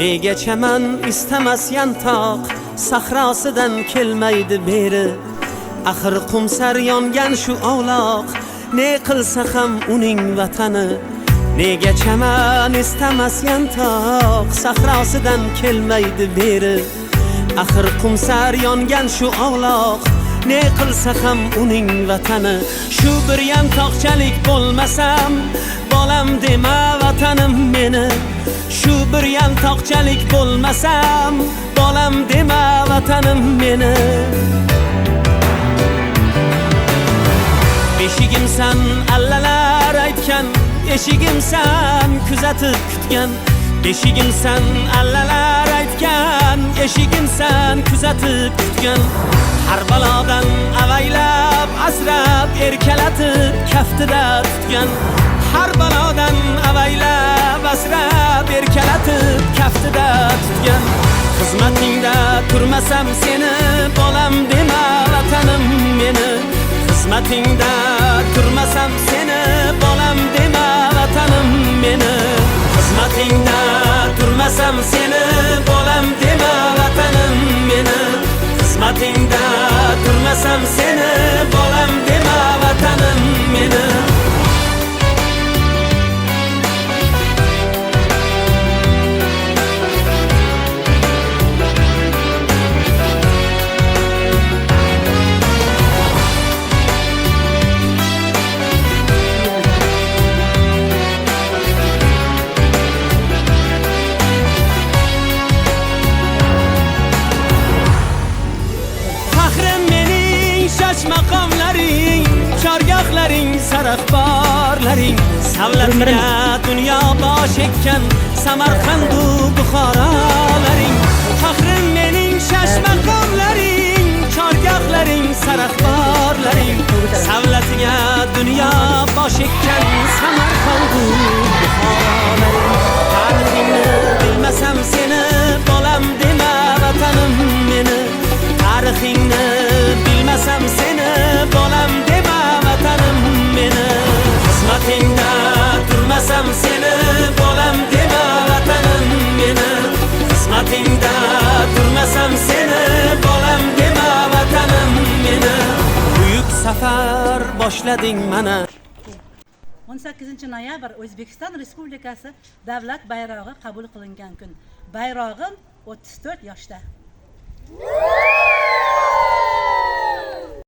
Nega chaman istamas yantoq sahrosidan kelmaydi beri axir qumsar yongan shu ovloq ne qilsa ham uning vatani nega chaman istamas yantoq sahrosidan kelmaydi beri axir qumsar yongan shu ovloq ne qilsa ham uning vatani shu bir yantoqchalik bo'lmasam bolam dema vatanim meni shu bir yantoqchalik bo'lmasam bolam dema vatanim meni eshigimsan allalar aytgan eshigimsan kuzatib kutgan eshigimsan allalar aytgan eshigimsan kuzatib kutgan har balodan avaylab asrab erkalatib kaftida tutgan har balodan avaylab asrab erkalatib kaftida tutgan xizmatingda turmasam seni bolam dema vatanim meni xizmatingda turmasam seni bolam dema vatanim meni xizmatingda turmasam seni bolam dema vatanim meni xizmatingda turmasam seni bolam dema vatanim meni maqomlaring chorgohlaring saraxborlaring savlatga dunyo bosh ekkan Samarqandu Buxorolaring faxrim mening shash maqomlaring chorgohlaring saraxborlaring savlatga dunyo bosh ekkan Samarqandu Buxorolaring tarixingni bilmasam seni bolam dema vatanim meni tarixingni bilmasam seni bolam dema vatanim meni xizmatingda turmasam seni bolam dema vatanim meni xizmatingda turmasam seni bolam dema vatanim meni buyuk safar boshlading mana 18-noyabr O'zbekiston Respublikasi davlat bayrog'i qabul qilingan kun. Bayrog'im 34 yoshda.